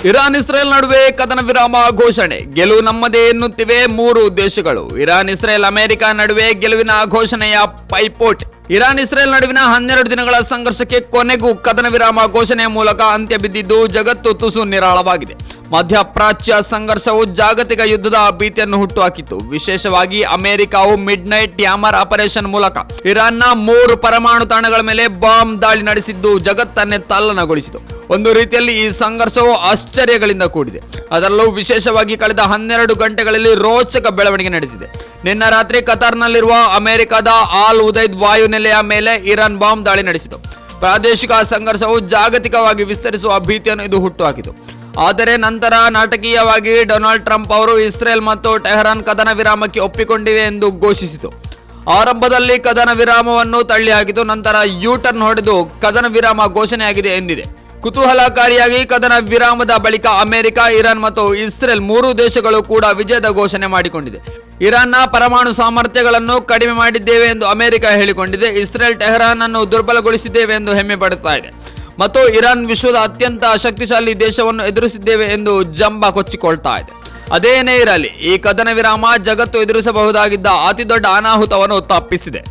Iran Israel ನಡುವೆ ಕದನ ವಿರಾಮ ಘೋಷಣೆ. ಗೆಲುವು ನಮ್ಮದೇ ಎನ್ನುತ್ತಿವೆ ಮೂರು ದೇಶಗಳು. ಇರಾನ್ ಇಸ್ರೇಲ್ ಅಮೆರಿಕ ನಡುವೆ ಗೆಲುವಿನ ಘೋಷಣೆಯ ಪೈಪೋಟಿ. ಇರಾನ್ ಇಸ್ರೇಲ್ ನಡುವಿನ 12 ದಿನಗಳ ಸಂಘರ್ಷಕ್ಕೆ ಕೊನೆಗೂ ಕದನ ವಿರಾಮ ಘೋಷಣೆಯ ಮೂಲಕ ಅಂತ್ಯ ಬಿದ್ದಿದ್ದು ಜಗತ್ತು ತುಸು ನಿರಾಳವಾಗಿದೆ. ಮಧ್ಯಪ್ರಾಚ್ಯ ಸಂಘರ್ಷವು ಜಾಗತಿಕ ಯುದ್ಧದ ಭೀತಿಯನ್ನು ಹುಟ್ಟುಹಾಕಿತ್ತು. ವಿಶೇಷವಾಗಿ ಅಮೆರಿಕವು ಮಿಡ್ ನೈಟ್ ಯಾಮರ್ ಆಪರೇಷನ್ ಮೂಲಕ ಇರಾನ್ನ 3 ಪರಮಾಣು ತಾಣಗಳ ಮೇಲೆ ಬಾಂಬ್ ದಾಳಿ ನಡೆಸಿದ್ದು ಜಗತ್ತನ್ನೇ ತಲ್ಲಣಗೊಳಿಸಿತು. ಒಂದು ರೀತಿಯಲ್ಲಿ ಈ ಸಂಘರ್ಷವು ಆಶ್ಚರ್ಯಗಳಿಂದ ಕೂಡಿದೆ. ಅದರಲ್ಲೂ ವಿಶೇಷವಾಗಿ ಕಳೆದ 12 ಗಂಟೆಗಳಲ್ಲಿ ರೋಚಕ ಬೆಳವಣಿಗೆ ನಡೆದಿದೆ. ನಿನ್ನೆ ರಾತ್ರಿ ಕತಾರ್ನಲ್ಲಿರುವ ಅಮೆರಿಕದ ಆಲ್ ಉದೈದ್ ವಾಯುನೆಲೆಯ ಮೇಲೆ ಇರಾನ್ ಬಾಂಬ್ ದಾಳಿ ನಡೆಸಿತು. ಪ್ರಾದೇಶಿಕ ಸಂಘರ್ಷವು ಜಾಗತಿಕವಾಗಿ ವಿಸ್ತರಿಸುವ ಭೀತಿಯನ್ನು ಇದು ಹುಟ್ಟುಹಾಕಿತು. ಆದರೆ ನಂತರ ನಾಟಕೀಯವಾಗಿ ಡೊನಾಲ್ಡ್ ಟ್ರಂಪ್ ಅವರು ಇಸ್ರೇಲ್ ಮತ್ತು ಟೆಹರಾನ್ ಕದನ ವಿರಾಮಕ್ಕೆ ಒಪ್ಪಿಕೊಂಡಿವೆ ಎಂದು ಘೋಷಿಸಿತು. ಆರಂಭದಲ್ಲಿ ಕದನ ವಿರಾಮವನ್ನು ತಳ್ಳಿಹಾಕಿತು, ನಂತರ ಯೂ ಟರ್ನ್ ಹೊಡೆದು ಕದನ ವಿರಾಮ ಘೋಷಣೆಯಾಗಿದೆ ಎಂದಿದೆ. ಕುತೂಹಲಕಾರಿಯಾಗಿ ಕದನ ವಿರಾಮದ ಬಳಿಕ ಅಮೆರಿಕ, ಇರಾನ್ ಮತ್ತು ಇಸ್ರೇಲ್ 3 ದೇಶಗಳು ಕೂಡ ವಿಜಯದ ಘೋಷಣೆ ಮಾಡಿಕೊಂಡಿದೆ. ಇರಾನ್ನ ಪರಮಾಣು ಸಾಮರ್ಥ್ಯಗಳನ್ನು ಕಡಿಮೆ ಮಾಡಿದ್ದೇವೆ ಎಂದು ಅಮೆರಿಕ ಹೇಳಿಕೊಂಡಿದೆ. ಇಸ್ರೇಲ್ ಟೆಹರಾನ್ ಅನ್ನು ದುರ್ಬಲಗೊಳಿಸಿದ್ದೇವೆ ಎಂದು ಹೆಮ್ಮೆ ಪಡುತ್ತಾ ಇದೆ ಮತ್ತು ಇರಾನ್ ವಿಶ್ವದ ಅತ್ಯಂತ ಶಕ್ತಿಶಾಲಿ ದೇಶವನ್ನು ಎದುರಿಸಿದ್ದೇವೆ ಎಂದು ಜಂಬ ಕೊಚ್ಚಿಕೊಳ್ತಾ ಇದೆ. ಅದೇನೇ ಇರಲಿ, ಈ ಕದನ ವಿರಾಮ ಜಗತ್ತು ಎದುರಿಸಬಹುದಾಗಿದ್ದ ಅತಿದೊಡ್ಡ ಅನಾಹುತವನ್ನು ತಪ್ಪಿಸಿದೆ.